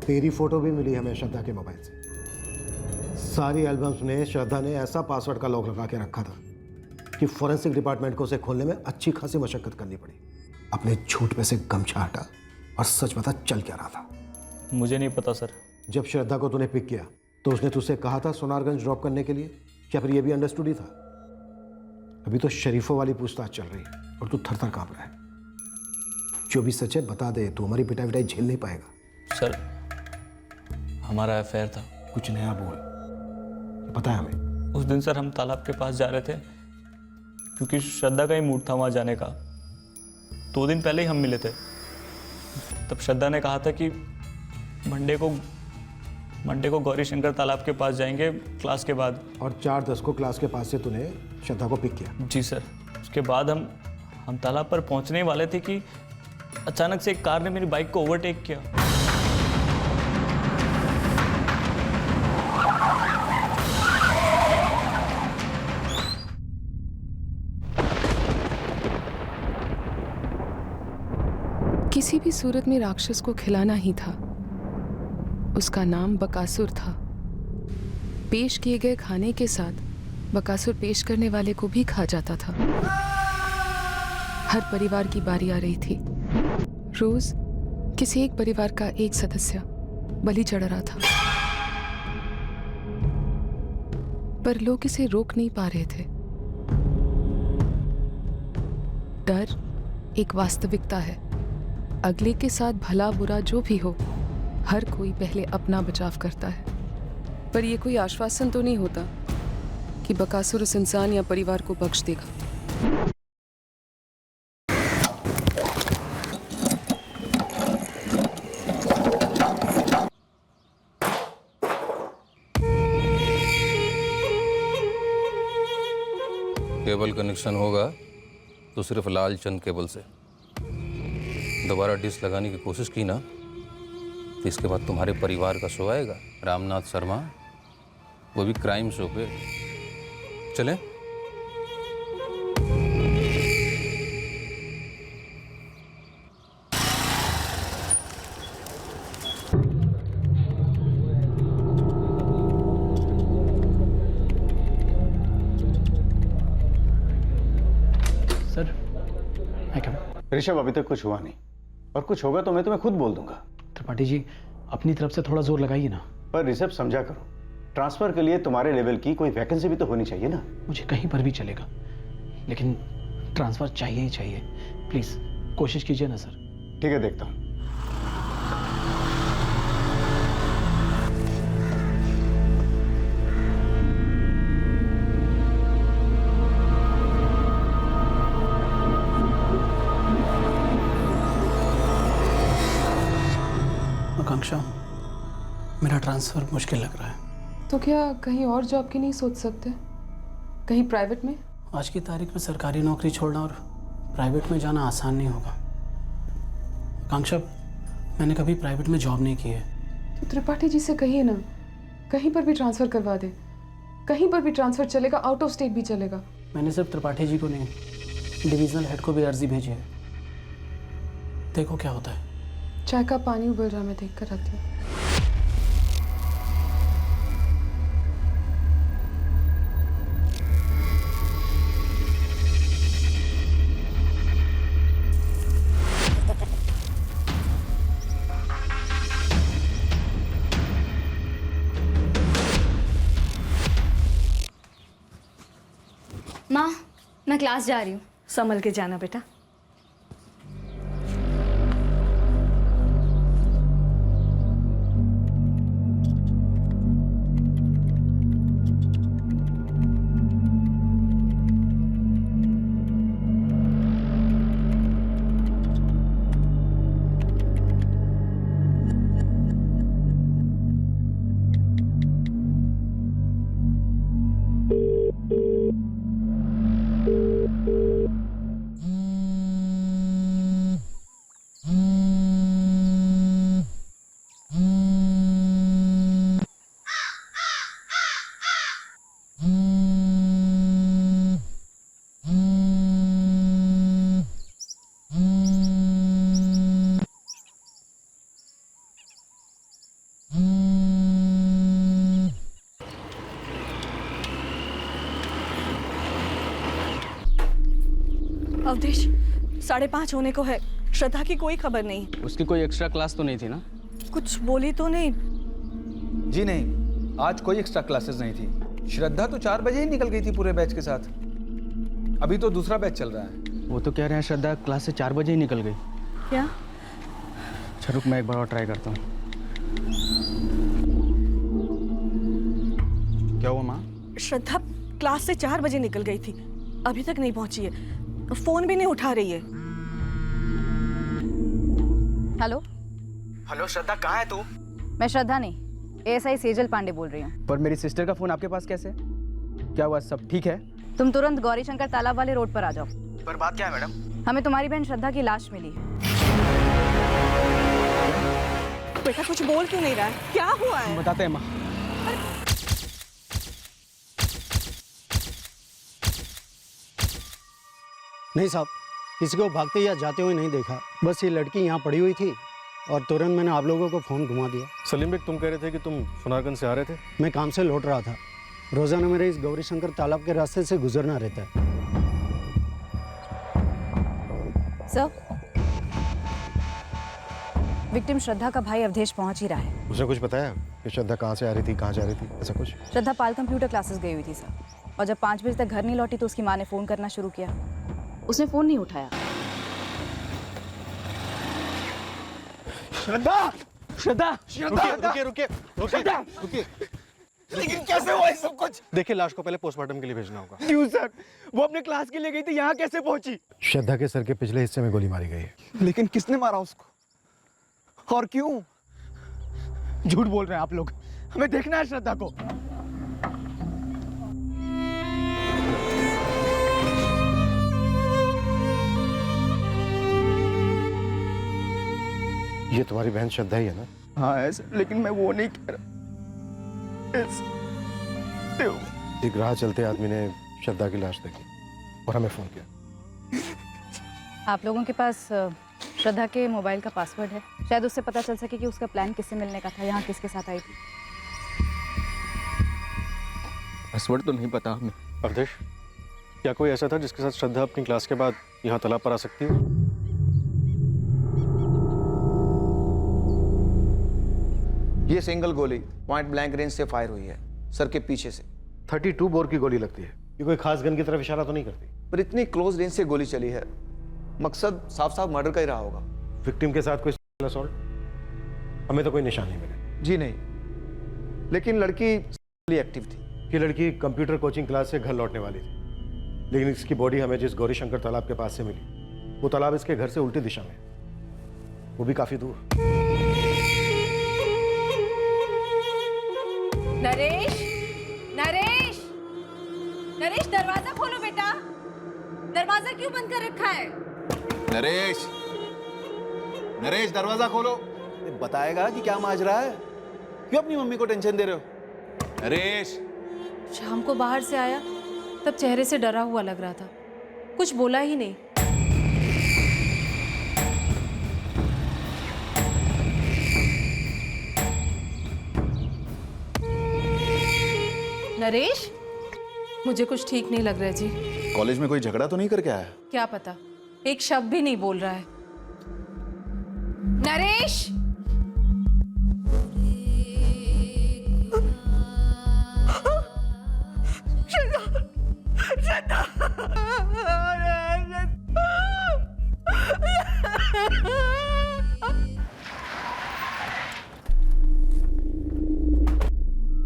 तेरी फोटो भी मिली हमें श्रद्धा के मोबाइल से। सारी एल्बम्स में श्रद्धा ने ऐसा पासवर्ड का लॉक लगा के रखा था कि फॉरेंसिक डिपार्टमेंट को उसे खोलने में अच्छी खासी मशक्कत करनी पड़ी। अपने झूठ पे से गमछा हटा और सच बता चल क्या रहा था। मुझे नहीं पता सर। जब श्रद्धा को तूने पिक किया तो उसने तुझसे कहा था सोनारगंज ड्रॉप करने के लिए, क्या फिर ये भी अंडरस्टूड ही था? अभी तो शरीफों वाली पूछताछ चल रही है और तू थर-थर कांप रहा है। जो भी सच है बता दे, तू हमारी पिटाई विटाई झेल नहीं पाएगा। सर हमारा अफेयर था। कुछ नया बोल, पता है हमें। उस दिन सर हम तालाब के पास जा रहे थे क्योंकि श्रद्धा का ही मूड था वहाँ जाने का। 2 दिन पहले ही हम मिले थे। तब श्रद्धा ने कहा था कि मंडे को गौरी शंकर तालाब के पास जाएंगे क्लास के बाद। और 4:10 को क्लास के पास से तूने श्रद्धा को पिक किया? जी सर। उसके बाद हम तालाब पर पहुंचने वाले थे कि अचानक से एक कार ने मेरी बाइक को ओवरटेक किया। किसी भी सूरत में राक्षस को खिलाना ही था। उसका नाम बकासुर था। पेश किए गए खाने के साथ बकासुर पेश करने वाले को भी खा जाता था। हर परिवार की बारी आ रही थी। रोज किसी एक परिवार का एक सदस्य बलि चढ़ रहा था, पर लोग इसे रोक नहीं पा रहे थे। डर एक वास्तविकता है। अगले के साथ भला बुरा जो भी हो, हर कोई पहले अपना बचाव करता है। पर यह कोई आश्वासन तो नहीं होता कि बकासुर उस इंसान या परिवार को बख्श देगा। केबल कनेक्शन होगा तो सिर्फ लाल चंद केबल से। दोबारा डिश लगाने की कोशिश की ना तो इसके बाद तुम्हारे परिवार का शो आएगा, रामनाथ शर्मा, वो भी क्राइम शो पे। चलें? सर मैं क्या? ऋषभ, अभी तक कुछ हुआ नहीं, और कुछ होगा तो मैं तुम्हें खुद बोल दूंगा। त्रिपाठी जी अपनी तरफ से थोड़ा जोर लगाइए ना। पर ऋषभ समझा करो, ट्रांसफर के लिए तुम्हारे लेवल की कोई वैकेंसी भी तो होनी चाहिए ना। मुझे कहीं पर भी चलेगा, लेकिन ट्रांसफर चाहिए ही चाहिए। प्लीज कोशिश कीजिए ना सर। ठीक है, देखता हूँ। आकांक्षा, मेरा ट्रांसफर मुश्किल लग रहा है। तो क्या कहीं और जॉब की नहीं सोच सकते? कहीं प्राइवेट में? आज की तारीख में सरकारी नौकरी छोड़ना और प्राइवेट में जाना आसान नहीं होगा। आकांक्षा, मैंने कभी प्राइवेट में जॉब नहीं की है। तो त्रिपाठी जी से कहिए ना, कहीं पर भी ट्रांसफ़र करवा दे। कहीं पर भी ट्रांसफ़र चलेगा, आउट ऑफ स्टेट भी चलेगा। मैंने सिर्फ त्रिपाठी जी को नहीं, डिविजनल हेड को भी अर्जी भेजी है। देखो क्या होता है। चाय का पानी उबल रहा, मैं देख कर आती हूँ। माँ, मैं क्लास जा रही हूँ। संभल के जाना बेटा। अवधेश 5:30 होने को है, श्रद्धा की कोई खबर नहीं। उसकी कोई एक्स्ट्रा क्लास तो नहीं थी ना? कुछ बोली तो नहीं? जी नहीं, आज कोई एक्स्ट्रा क्लासेस नहीं थी। श्रद्धा तो 4 बजे ही निकल गई थी पूरे बैच के साथ। अभी तो दूसरा बैच चल रहा है। वो तो कह रहे हैं श्रद्धा क्लास से 4 बजे ही निकल गई। क्या? अच्छा रुक, मैं एक बार और ट्राई करता हूँ। क्या हुआ माँ? श्रद्धा क्लास से 4 बजे निकल गई थी, अभी तक नहीं पहुंची है, फोन भी नहीं उठा रही है। हेलो हेलो श्रद्धा, कहाँ है तू? मैं श्रद्धा नहीं, एएसआई सेजल पांडे बोल रही हूँ। पर मेरी सिस्टर का फोन आपके पास कैसे? क्या हुआ, सब ठीक है? तुम तुरंत गौरीशंकर तालाब वाले रोड पर आ जाओ। पर बात क्या है मैडम? हमें तुम्हारी बहन श्रद्धा की लाश मिली है। बेटा कुछ बोल क्यों नहीं रहा है, क्या हुआ है? बताते हैं माँ। नहीं साहब, किसी को भागते या जाते हुए नहीं देखा, बस ये लड़की यहाँ पड़ी हुई थी और तुरंत मैंने आप लोगों को फ़ोन घुमा दिया। सलीम बेग, तुम कह रहे थे कि तुम सुनारगंज से आ रहे थे? मैं काम से लौट रहा था। रोज़ाना मेरे इस गौरीशंकर तालाब के रास्ते से गुजरना रहता है। सर, विक्टिम श्रद्धा का भाई अवधेश पहुंच ही रहा है। उसने कुछ बताया कि श्रद्धा कहाँ से आ रही थी, कहाँ जा रही थी, ऐसा कुछ? श्रद्धा पाल कंप्यूटर क्लासेस गई हुई थी सर, और जब 5 बजे तक घर नहीं लौटी तो उसकी माँ ने फ़ोन करना शुरू किया। उसने फ़ोन नहीं उठाया। श्रद्धा! श्रद्धा! रुकिए। लेकिन कैसे हुआ ये सब कुछ? देखिए, लाश को पहले पोस्टमार्टम के लिए भेजना होगा। क्यों सर? वो अपने क्लास के लिए गई थी, यहाँ कैसे पहुंची? श्रद्धा के सर के पिछले हिस्से में गोली मारी गई है। लेकिन किसने मारा उसको और क्यों? झूठ बोल रहे हैं आप लोग, हमें देखना है श्रद्धा को। ये तुम्हारी बहन श्रद्धा ही है ना? हाँ है सर, लेकिन मैं वो नहीं कह रहा। एक राह चलते आदमी ने श्रद्धा की लाश देखी और हमें फोन किया। आप लोगों के पास श्रद्धा के मोबाइल का पासवर्ड है, शायद उससे पता चल सके कि उसका प्लान किससे मिलने का था, यहाँ किसके साथ आई थी। पासवर्ड तो नहीं पता हमें। अवधेश, क्या कोई ऐसा था जिसके साथ श्रद्धा अपनी क्लास के बाद यहाँ तालाब पर आ सकती है? ये सिंगल गोली पॉइंट ब्लैंक रेंज से फायर हुई है, सर के पीछे से। 32 बोर की गोली लगती है। ये कोई खास गन की तरफ इशारा तो नहीं करती? पर इतनी क्लोज रेंज से गोली चली है, मकसद साफ साफ मर्डर का ही रहा होगा। विक्टिम के साथ कोई असॉल्ट? हमें तो कोई निशान नहीं मिले। जी नहीं, लेकिन लड़की एक्टिव थी। ये लड़की कंप्यूटर कोचिंग क्लास से घर लौटने वाली थी, लेकिन इसकी बॉडी हमें जिस गौरीशंकर तालाब के पास से मिली, वो तालाब इसके घर से उल्टी दिशा में, वो भी काफी दूर। नरेश, नरेश, नरेश, दरवाजा खोलो बेटा। दरवाजा क्यों बंद कर रखा है? नरेश, नरेश दरवाजा खोलो। बताएगा कि क्या माजरा है? क्यों अपनी मम्मी को टेंशन दे रहे हो? नरेश! शाम को बाहर से आया तब चेहरे से डरा हुआ लग रहा था, कुछ बोला ही नहीं। नरेश, मुझे कुछ ठीक नहीं लग रहा है जी। कॉलेज में कोई झगड़ा तो नहीं करके आया? क्या पता, एक शब्द भी नहीं बोल रहा है। नरेश!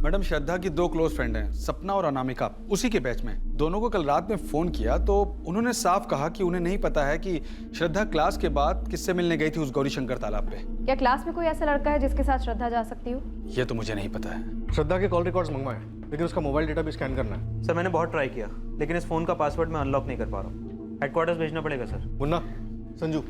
मैडम, श्रद्धा की 2 क्लोज फ्रेंड हैं, सपना और अनामिका, उसी के बैच में। दोनों को कल रात में फोन किया तो उन्होंने साफ कहा कि उन्हें नहीं पता है कि श्रद्धा क्लास के बाद किससे मिलने गई थी उस गौरीशंकर तालाब पे। क्या क्लास में कोई ऐसा लड़का है जिसके साथ श्रद्धा जा सकती हो? ये तो मुझे नहीं पता है। श्रद्धा के कॉल रिकॉर्ड्स मंगवाए, लेकिन उसका मोबाइल डेटा भी स्कैन करना है। सर मैंने बहुत ट्राई किया, लेकिन इस फ़ोन का पासवर्ड मैं अनलॉक नहीं कर पा रहा हूँ। हेडक्वार्टर्स भेजना पड़ेगा सर। मुन्ना, संजू,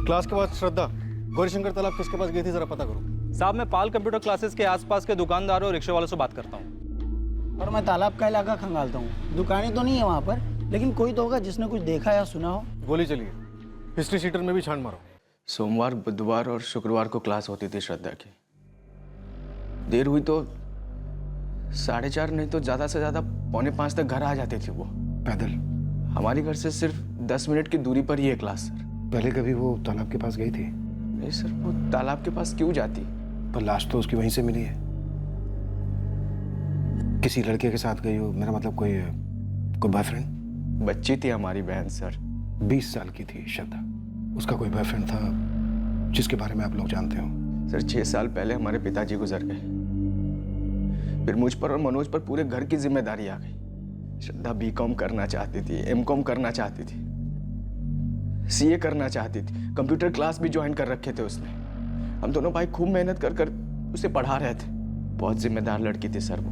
क्लास के बाद श्रद्धा गौरीशंकर तालाब किसके पास गई थी, जरा पता करो। साहब, मैं पाल कंप्यूटर क्लासेस के आसपास के दुकानदारों और रिक्शे वालों से बात करता हूँ। और मैं तालाब का इलाका खंगालता हूँ। दुकानें तो नहीं है वहाँ पर, लेकिन कोई तो होगा जिसने कुछ देखा या सुना हो। गोली चली है, हिस्ट्री शीटर में भी छान मारो। सोमवार, बुधवार और शुक्रवार को क्लास होती थी श्रद्धा की। देर हुई तो 4:30 नहीं तो ज़्यादा से ज़्यादा 4:45 तक घर आ जाती थी वो। पैदल? हमारे घर से सिर्फ 10 मिनट की दूरी पर ही है क्लास सर। पहले कभी वो तालाब के पास गई थी? नहीं सर, वो तालाब के पास क्यों जाती? पर लाश तो उसकी वहीं से मिली है। किसी लड़के के साथ गई हो, मेरा मतलब कोई बॉयफ्रेंड? बच्ची थी हमारी बहन सर। 20 साल की थी श्रद्धा। उसका कोई बॉयफ्रेंड था जिसके बारे में आप लोग जानते हो? सर 6 साल पहले हमारे पिताजी गुजर गए, फिर मुझ पर और मनोज पर पूरे घर की जिम्मेदारी आ गई। श्रद्धा बीकॉम करना चाहती थी, एमकॉम करना चाहती थी, सीए करना चाहती थी, कंप्यूटर क्लास भी ज्वाइन कर रखे थे उसने। हम दोनों भाई खूब मेहनत कर कर उसे पढ़ा रहे थे। बहुत जिम्मेदार लड़की थी सर वो।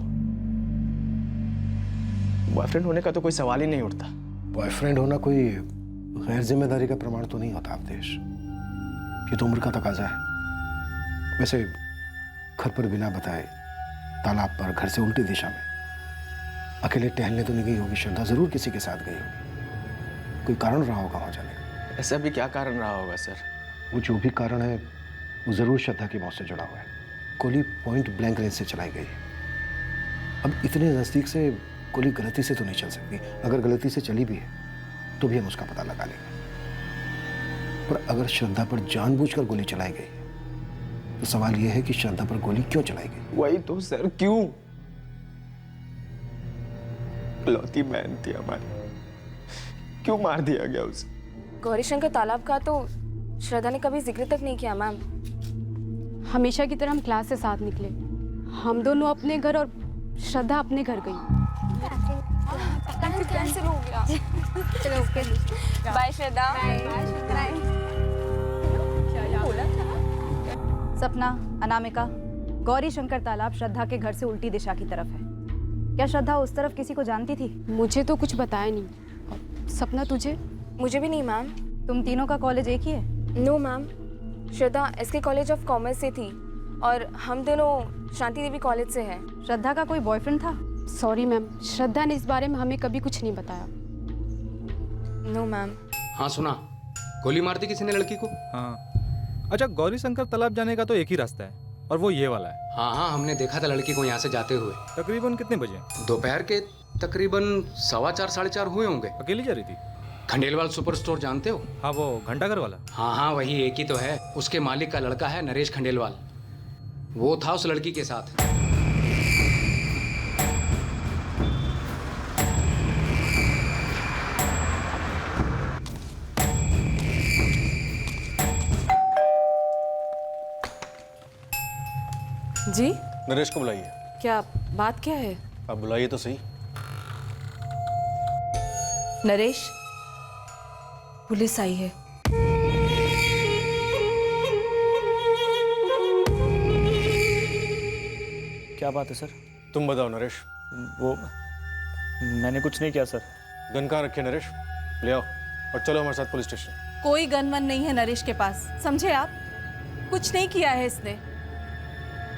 बॉयफ्रेंड होने का तो कोई सवाल ही नहीं उठता। बॉयफ्रेंड होना कोई गैर जिम्मेदारी का प्रमाण तो नहीं होता अवधेश। ये तो उम्र का तकाजा है। वैसे घर पर बिना बताए तालाब पर घर से उल्टी दिशा में अकेले टहलने तो नहीं गई होगी श्रद्धा, जरूर किसी के साथ गई होगी। कोई कारण रहा होगा वहां जाने का। ऐसा भी क्या कारण रहा होगा सर? वो जो भी कारण है वो जरूर श्रद्धा की मौत से जुड़ा हुआ है। गोली पॉइंट ब्लैंक रेंज से चलाई गई है। अब इतने नजदीक से गोली गलती से तो नहीं चल सकती। अगर गलती से चली भी है तो भी हम उसका पता लगा लेंगे। पर अगर श्रद्धा पर जानबूझकर गोली चलाई गई तो सवाल यह है कि श्रद्धा पर गोली क्यों चलाई गई? वही तो सर, क्यों? लौती बहन थी हमारी, क्यों मार दिया गया उसे? गौरीशंकर तालाब का तो श्रद्धा ने कभी जिक्र तक नहीं किया मैम। हमेशा की तरह हम क्लास से साथ निकले। हम दोनों अपने घर और श्रद्धा अपने घर गई। कैंसिल हो गया। चलो ओके, बाय श्रद्धा। सपना, अनामिका, गौरी शंकर तालाब श्रद्धा के घर से उल्टी दिशा की तरफ है। क्या श्रद्धा उस तरफ किसी को जानती थी? मुझे तो कुछ बताया नहीं। सपना तुझे? मुझे भी नहीं मैम। तुम तीनों का कॉलेज एक ही है? No ma'am, Shraddha SK college of commerce से थी और हम दोनों शांति देवी कॉलेज से हैं। श्रद्धा का कोई बॉयफ्रेंड था? सॉरी मैम, श्रद्धा ने इस बारे में हमें कभी कुछ नहीं बताया। No ma'am. हाँ सुना, गोली मार दी किसी ने लड़की को। हाँ, अच्छा गौरी शंकर तालाब जाने का तो एक ही रास्ता है और वो ये वाला है। हाँ हाँ, हमने देखा था लड़की को यहाँ से जाते हुए। तकरीबन कितने बजे? दोपहर के तकरीबन 4:15 साढ़े 4 हुए होंगे। अकेली जा रही थी? खंडेलवाल सुपर स्टोर जानते हो? हाँ, वो घंटाघर वाला। हाँ हाँ, वही एक ही तो है। उसके मालिक का लड़का है नरेश खंडेलवाल, वो था उस लड़की के साथ। जी? नरेश को बुलाइए। क्या बात क्या है? आप बुलाइए तो सही। नरेश, पुलिस आई है। क्या बात है सर? तुम बताओ नरेश। वो मैंने कुछ नहीं किया सर। गन कहाँ रखे नरेश? ले आओ और चलो हमारे साथ पुलिस स्टेशन। कोई गनवन नहीं है नरेश के पास, समझे आप? कुछ नहीं किया है इसने।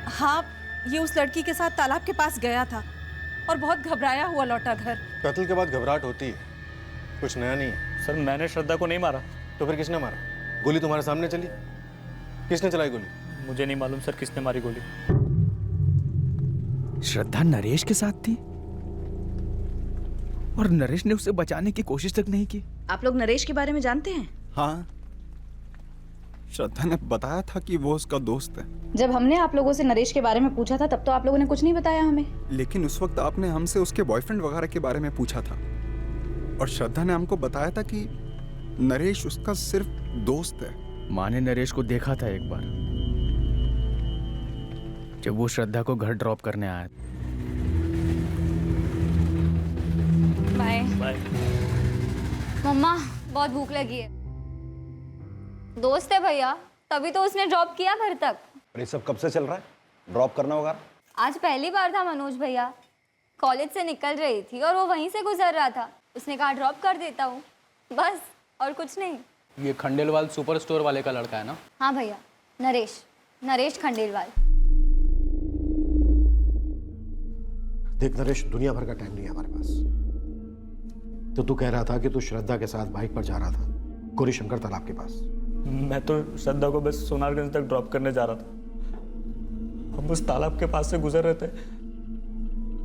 हाँ, ये उस लड़की के साथ तालाब के पास गया था और बहुत घबराया हुआ लौटा घर। कत्ल के बाद घबराहट होती है, कुछ नया नहीं है। सर मैंने श्रद्धा को नहीं मारा। तो फिर किसने मारा? गोली तुम्हारे सामने चली, किसने चलाई गोली? मुझे नहीं मालूम सर किसने मारी गोली। श्रद्धा नरेश के साथ थी और नरेश ने उसे बचाने की कोशिश तक नहीं की। आप लोग नरेश के बारे में जानते हैं? हाँ, श्रद्धा ने बताया था कि वो उसका दोस्त है। जब हमने आप लोगों से नरेश के बारे में पूछा था तब तो आप लोगों ने कुछ नहीं बताया हमें। लेकिन उस वक्त आपने हमसे उसके बॉयफ्रेंड वगैरह के बारे में पूछा था और श्रद्धा ने हमको बताया था कि नरेश उसका सिर्फ दोस्त है। माँ ने नरेश को देखा था एक बार जब वो श्रद्धा को घर ड्रॉप करने आया। बाय। बाय। मम्मा बहुत भूख लगी है। दोस्त है भैया, तभी तो उसने ड्रॉप किया घर तक। ये सब कब से चल रहा है? ड्रॉप करना होगा? आज पहली बार था मनोज भैया। कॉलेज से निकल रही थी और वो वहीं से गुजर रहा था। उसने कहा ड्रॉप कर देता हूँ, बस और कुछ नहीं। ये खंडेलवाल सुपर स्टोर वाले का लड़का है ना? हाँ भैया, नरेश खंडेलवाल। देख नरेश, दुनिया भर का टाइम नहीं है हमारे पास। तो तू कह रहा था कि तू श्रद्धा के साथ बाइक पर जा रहा था गौरी शंकर तालाब के पास। मैं तो श्रद्धा को बस सोनारगंज तक ड्रॉप करने जा रहा था। हम उस तालाब के पास से गुजर रहे थे,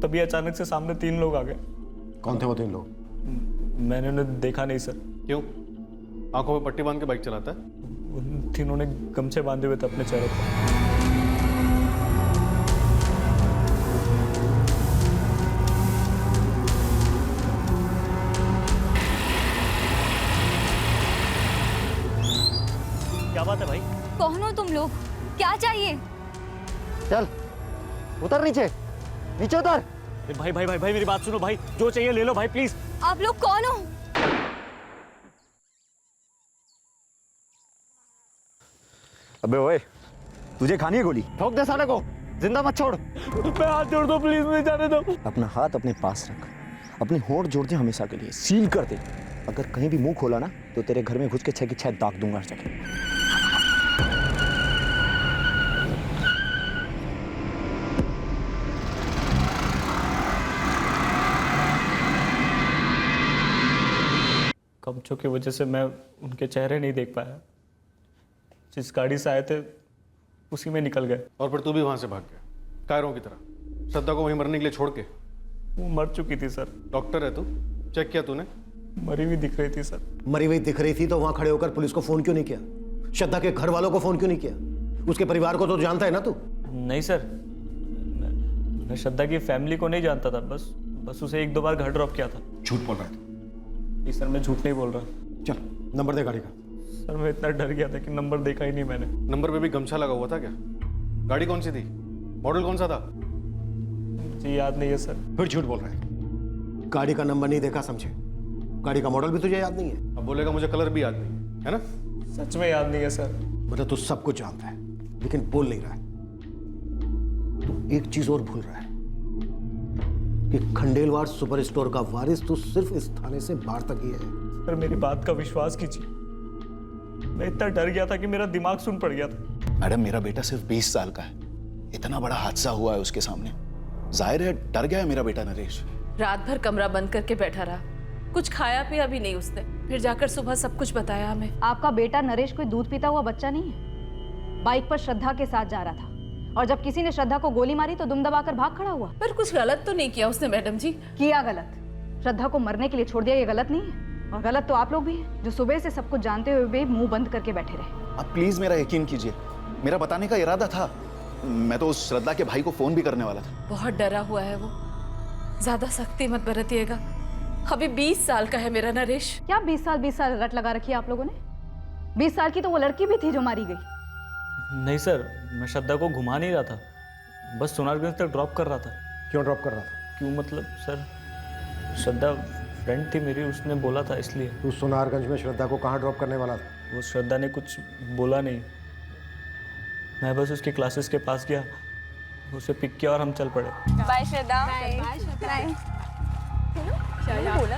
तभी अचानक से सामने 3 लोग आ गए। कौन थे वो 3 लोग? मैंने उन्हें देखा नहीं सर। क्यों? आंखों में पट्टी बांध के बाइक चलाता है? उन तीनों ने गमछे बांधे हुए थे अपने चेहरे पर। क्या बात है भाई? कौन हो तुम लोग? क्या चाहिए? चल उतर नीचे, नीचे उतर। भाई भाई भाई भाई मेरी बात सुनो भाई, जो चाहिए ले लो भाई प्लीज। आप लोग कौन हो? अबे ओए, तुझे खानी है गोली? ठोक दे साले को, जिंदा मत छोड़। मैं हाथ जोड़ दो प्लीज, मुझे जाने दो। अपना हाथ अपने पास रख, अपने होंठ जोड़ दे हमेशा के लिए, सील कर दे। अगर कहीं भी मुंह खोला ना तो तेरे घर में घुस के 6 की 6 दाग दूंगा हर जगह। गमछों की वजह से मैं उनके चेहरे नहीं देख पाया। जिस गाड़ी से आए थे उसी में निकल गए। और फिर तू भी वहां से भाग गया कायरों की तरह, श्रद्धा को वहीं मरने के लिए छोड़ के? वो मर चुकी थी सर। डॉक्टर है तू? चेक किया तूने? मरी हुई दिख रही थी सर। मरी हुई दिख रही थी तो वहां खड़े होकर पुलिस को फोन क्यों नहीं किया? श्रद्धा के घर वालों को फोन क्यों नहीं किया? उसके परिवार को तो जानता है ना तू? नहीं सर, मैं श्रद्धा की फैमिली को नहीं जानता था। बस उसे 1-2 बार घर ड्रॉप किया था। झूठ बोल रहा है? जी सर, मैं झूठ नहीं बोल रहा। चल नंबर दे गाड़ी का। सर मैं इतना डर गया था कि नंबर देखा ही नहीं मैंने। नंबर पे भी गमछा लगा हुआ था क्या? गाड़ी कौन सी थी? मॉडल कौन सा था? जी याद नहीं है सर। फिर झूठ बोल रहा है। गाड़ी का नंबर नहीं देखा समझे? गाड़ी का मॉडल भी तुझे याद नहीं है? अब बोलेगा मुझे कलर भी याद नहीं है ना? सच में याद नहीं है सर। मतलब तू सब कुछ जानता है लेकिन बोल नहीं रहा है। तू एक चीज और भूल रहा है कि खंडेलवाल सुपर स्टोर का वारिस तू सिर्फ इस थाने से बाहर तक ही है। सर मेरी बात का विश्वास कीजिए, मैं इतना डर गया था कि मेरा दिमाग सुन पड़ गया था। मैडम मेरा बेटा सिर्फ 20 साल का है, इतना बड़ा हादसा हुआ है उसके सामने, जाहिर है डर गया है मेरा बेटा नरेश। रात भर कमरा बंद करके बैठा रहा, कुछ खाया पिया भी नहीं उसने, फिर जाकर सुबह सब कुछ बताया हमें। आपका बेटा नरेश कोई दूध पीता हुआ बच्चा नहीं है। बाइक पर श्रद्धा के साथ जा रहा था और जब किसी ने श्रद्धा को गोली मारी तो दुम दबाकर भाग खड़ा हुआ। पर कुछ गलत तो नहीं किया उसने मैडम जी? किया गलत, श्रद्धा को मरने के लिए छोड़ दिया, ये गलत नहीं है। और गलत तो आप लोग भी हैं जो सुबह से सब कुछ जानते हुए भी मुंह बंद करके बैठे रहे। आप प्लीज मेरा यकीन कीजिए, मेरा बताने का इरादा था। मैं तो उस श्रद्धा के भाई को फोन भी करने वाला था। बहुत डरा हुआ है वो, ज्यादा सख्ती मत बरतिएगा। अभी 20 साल का है मेरा नरेश। क्या 20 साल रट लगा रखी है आप लोगों ने? 20 साल की तो वो लड़की भी थी जो मारी गई। नहीं सर, मैं श्रद्धा को घुमा नहीं रहा था, बस सोनारगंज तक ड्रॉप कर रहा था। क्यों ड्रॉप कर रहा था? क्यों मतलब सर, श्रद्धा फ्रेंड थी मेरी, उसने बोला था इसलिए। तू सोनारगंज में श्रद्धा को कहाँ ड्रॉप करने वाला था? वो श्रद्धा ने कुछ बोला नहीं, मैं बस उसके क्लासेस के पास गया, उसे पिक किया और हम चल पड़े। बाय श्रद्धा। बाय। बोला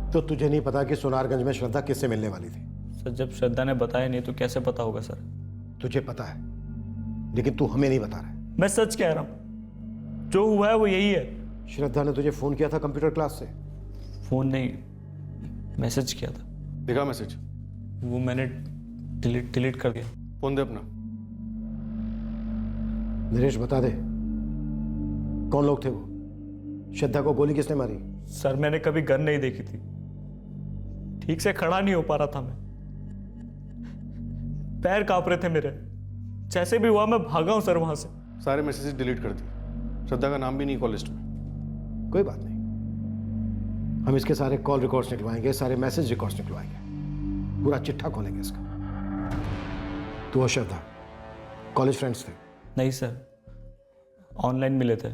तो तुझे नहीं पता कि सोनारगंज में श्रद्धा किससे मिलने वाली थी? सर जब श्रद्धा ने बताया नहीं तो कैसे पता होगा सर? तुझे पता है लेकिन तू हमें नहीं बता रहा है। मैं सच कह रहा हूँ, जो हुआ है वो यही है। श्रद्धा ने तुझे फोन किया था कंप्यूटर क्लास से? फोन नहीं, मैसेज किया था। देखा मैसेज? वो मैंने डिलीट कर दिया। फोन दे अपना। नरेश बता दे कौन लोग थे वो? श्रद्धा को गोली किसने मारी? सर मैंने कभी गन नहीं देखी थी, ठीक से खड़ा नहीं हो पा रहा था मैं, पैर कांप रहे थे मेरे, जैसे भी हुआ मैं भागा हूं सर वहां से। सारे मैसेजेस डिलीट कर दिए, श्रद्धा का नाम भी नहीं कॉल लिस्ट में। कोई बात नहीं, हम इसके सारे कॉल रिकॉर्ड्स निकलवाएंगे, सारे मैसेज रिकॉर्ड्स निकलवाएंगे, पूरा चिट्ठा खोलेंगे इसका। तू और श्रद्धा कॉलेज फ्रेंड्स थे? नहीं सर, ऑनलाइन मिले थे,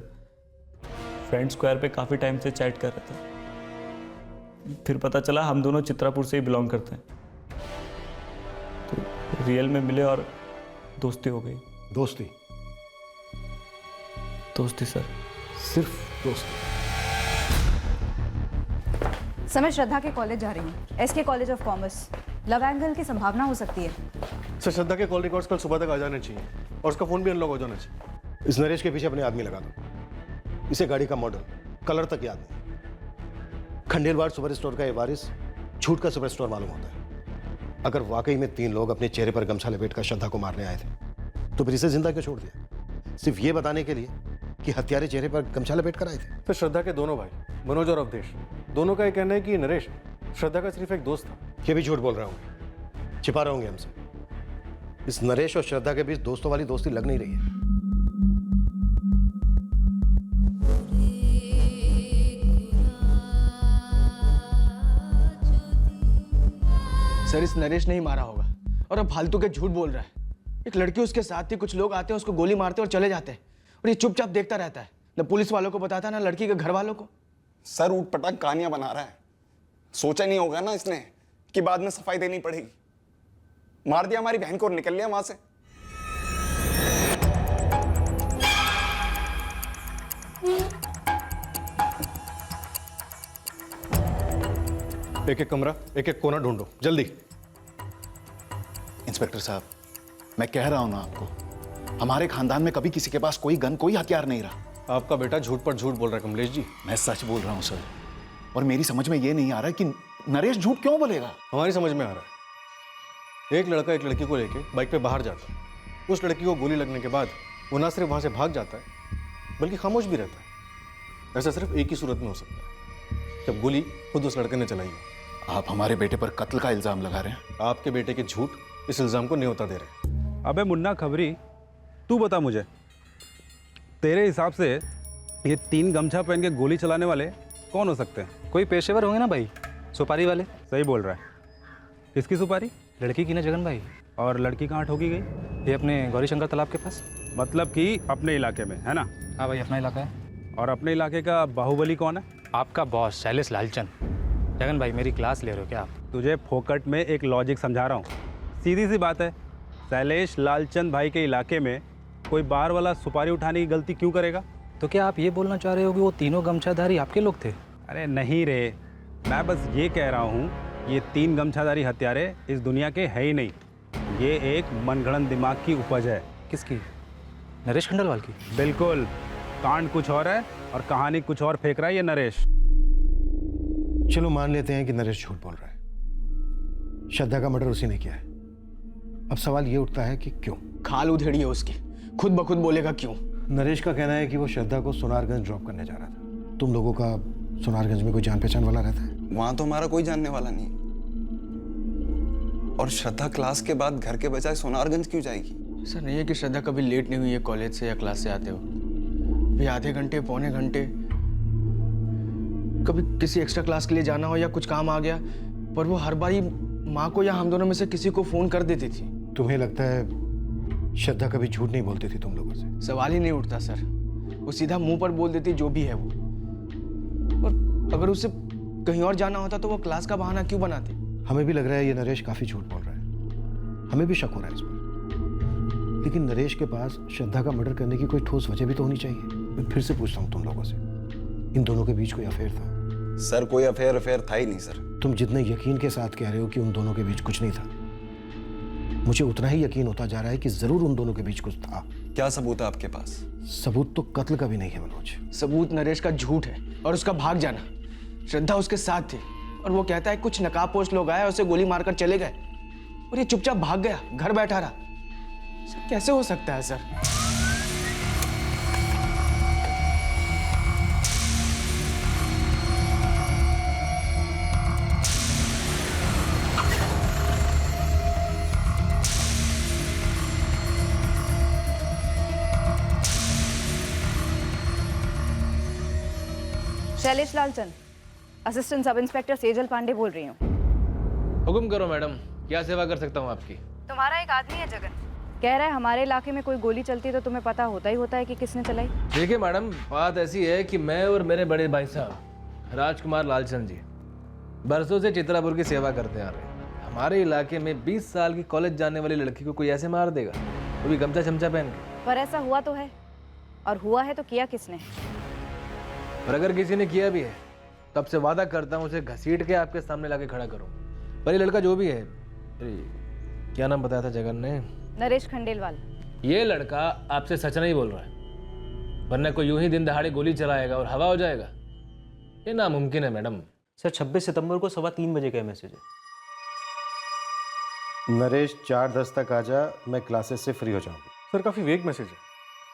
फ्रेंड स्क्वायर पे काफ़ी टाइम से चैट कर रहे थे, फिर पता चला हम दोनों चित्रापुर से ही बिलोंग करते हैं, तो रियल में मिले और दोस्ती हो गई। दोस्ती? दोस्ती सर, सिर्फ दोस्ती? समय श्रद्धा के कॉलेज जा रही हूँ, SK college of commerce. Love angle की संभावना हो सकती है। सर श्रद्धा के कॉल रिकॉर्ड्स कल सुबह तक आ जाने चाहिए और उसका फोन भी अनलॉक हो जाना चाहिए। इस नरेश के पीछे अपने आदमी लगा दो, इसे गाड़ी का मॉडल कलर तक याद नहीं। खंडेलवाल सुपर स्टोर का ये वारिस झूठ का सुपर स्टोर मालूम होता है। अगर वाकई में 3 लोग अपने चेहरे पर गमछा लपेट कर श्रद्धा को मारने आए थे तो फिर इसे जिंदा क्यों छोड़ दिया? सिर्फ ये बताने के लिए कि हत्यारे चेहरे पर गमछा लपेट कर आए थे। फिर श्रद्धा के दोनों भाई मनोज और अवधेश, दोनों का ये कहना है कि नरेश श्रद्धा का सिर्फ एक दोस्त था। ये भी झूठ बोल रहा हूँ, छिपा रहोगे हमसे। इस नरेश और श्रद्धा के बीच दोस्तों वाली दोस्ती लग नहीं रही है। सर, इस नरेश ने ही मारा होगा और अब फालतू के झूठ बोल रहा है। एक लड़की उसके साथ थी, कुछ लोग आते हैं उसको गोली मारते और चले जाते हैं और ये चुपचाप देखता रहता है। न पुलिस वालों को बताता है, ना लड़की के घर वालों को। सर ऊट पटांग कहानियां बना रहा है। सोचा नहीं होगा ना इसने कि बाद में सफाई देनी पड़ेगी। मार दिया हमारी बहन को और निकल लिया वहां से। एक एक कमरा, एक एक कोना ढूंढो जल्दी। इंस्पेक्टर साहब, मैं कह रहा हूं ना आपको, हमारे खानदान में कभी किसी के पास कोई गन, कोई हथियार नहीं रहा। आपका बेटा झूठ पर झूठ बोल रहा है कमलेश जी। मैं सच बोल रहा हूं सर, और मेरी समझ में ये नहीं आ रहा कि नरेश झूठ क्यों बोलेगा। हमारी समझ में आ रहा है। एक लड़का एक लड़की को लेके बाइक पे बाहर जाता है। उस लड़की को गोली लगने के बाद वो ना सिर्फ वहां से भाग जाता है बल्कि खामोश भी रहता है। ऐसा सिर्फ एक ही सूरत में हो सकता है, जब गोली खुद उस लड़के ने चलाई हो। आप हमारे बेटे पर कत्ल का इल्जाम लगा रहे हैं। आपके बेटे के झूठ इस इल्जाम को न्योता दे रहे हैं। अबे मुन्ना खबरी, तू बता मुझे, तेरे हिसाब से ये 3 गमछा पहन के गोली चलाने वाले कौन हो सकते हैं? कोई पेशेवर होंगे ना भाई, सुपारी वाले। सही बोल रहा है। किसकी सुपारी? लड़की की ना जगन भाई। और लड़की कहाँ ठोकी गई? ये अपने गौरीशंकर तालाब के पास। मतलब कि अपने इलाके में, है ना? हाँ भाई, अपना इलाका है। और अपने इलाके का बाहुबली कौन है? आपका बॉस शैलेश लालचंद। जगन भाई, मेरी क्लास ले रहे हो क्या आप? तुझे फोकट में एक लॉजिक समझा रहा हूँ। सीधी सी बात है, शैलेश लालचंद भाई के इलाके में कोई बाहर वाला सुपारी उठाने की गलती क्यों करेगा? तो क्या आप ये बोलना चाह रहे हो कि वो तीनों गमछाधारी आपके लोग थे? अरे नहीं रे, मैं बस ये कह रहा हूँ, ये 3 गमछाधारी हत्यारे इस दुनिया के है ही नहीं। ये एक मनगढ़ंत दिमाग की उपज है। किसकी? नरेश खंडेलवाल की? बिल्कुल। कांड कुछ और है और कहानी कुछ और फेंक रहा है ये नरेश। चलो मान लेते हैं कि नरेश झूठ बोल रहा है, श्रद्धा का मर्डर उसी ने किया है। अब सवाल ये उठता है कि क्यों? खाल उधेड़ी है उसकी, खुद ब खुद बोलेगा क्यों। नरेश का कहना है कि वो श्रद्धा को सोनारगंज ड्रॉप करने जा रहा था। तुम लोगों का सोनारगंज में कोई जान पहचान वाला रहता है? वहां तो हमारा कोई जानने वाला नहीं। और श्रद्धा क्लास के बाद घर के बजाय सोनारगंज क्यों जाएगी? ऐसा नहीं है कि श्रद्धा कभी लेट नहीं हुई है कॉलेज से या क्लास से आते हो। भी आधे घंटे पौने घंटे, कभी किसी एक्स्ट्रा क्लास के लिए जाना हो या कुछ काम आ गया, पर वो हर बार ही माँ को या हम दोनों में से किसी को फोन कर देती थी। तुम्हें लगता है श्रद्धा कभी झूठ नहीं बोलती थी तुम लोगों से? सवाल ही नहीं उठता सर, वो सीधा मुंह पर बोल देती जो भी है वो। और अगर उसे कहीं और जाना होता तो वो क्लास का बहाना क्यों बनाती? हमें भी लग रहा है ये नरेश काफी झूठ बोल रहा है। हमें भी शक हो रहा है इस पर। लेकिन नरेश के पास श्रद्धा का मर्डर करने की कोई ठोस वजह भी तो होनी चाहिए। मैं फिर से पूछता हूँ तुम लोगों से, इन दोनों के बीच कोई अफेयर था? सर कोई अफेयर था ही नहीं सर। तुम जितने यकीन के साथ कह रहे हो कि उन दोनों के बीच कुछ नहीं था, मुझे उतना ही यकीन होता जा रहा है कि जरूर उन दोनों के बीच कुछ था। क्या सबूत है आपके पास? सबूत तो कत्ल का भी नहीं है मनोज। सबूत नरेश का झूठ है और उसका भाग जाना। श्रद्धा उसके साथ थी और वो कहता है कुछ नकाबपोश लोग आए, उसे गोली मारकर चले गए और ये चुपचाप भाग गया, घर बैठा रहा। कैसे हो सकता है sir? Shailesh Lalchand, assistant sub inspector Sejal Pandey बोल रही हूँ। हुक्म करो मैडम, क्या सेवा कर सकता हूँ आपकी? तुम्हारा एक आदमी है जगन, कह रहा है हमारे इलाके में कोई गोली चलती है तो तुम्हें पता होता ही होता है कि किसने चलाई। देखिए मैडम, बात ऐसी है कि मैं और मेरे बड़े भाई साहब राजकुमार लालचंद जी बरसों से चित्रापुर की सेवा करते आ रहे हैं। हमारे इलाके में 20 साल की कॉलेज जाने वाली लड़की को कोई ऐसे मार देगा, वो भी गमछा चमचा पहन के? पर ऐसा हुआ तो है, और हुआ है तो किया किसने? और अगर किसी ने किया भी है तब से वादा करता हूँ उसे घसीट के आपके सामने लाके खड़ा करूँ। पर ये लड़का जो भी है, क्या नाम बताया था जगन ने? नरेश खंडेलवाल। ये लड़का आपसे सच नहीं बोल रहा है, वरना कोई यूं ही दिन दहाड़े गोली चलाएगा और हवा हो जाएगा? ये नामुमकिन है मैडम। सर 26 सितंबर को 3:15 बजे का मैसेज है। नरेश 4:10 तक आ जा, मैं क्लासेस से फ्री हो जाऊंगी। सर काफ़ी वेग मैसेज है,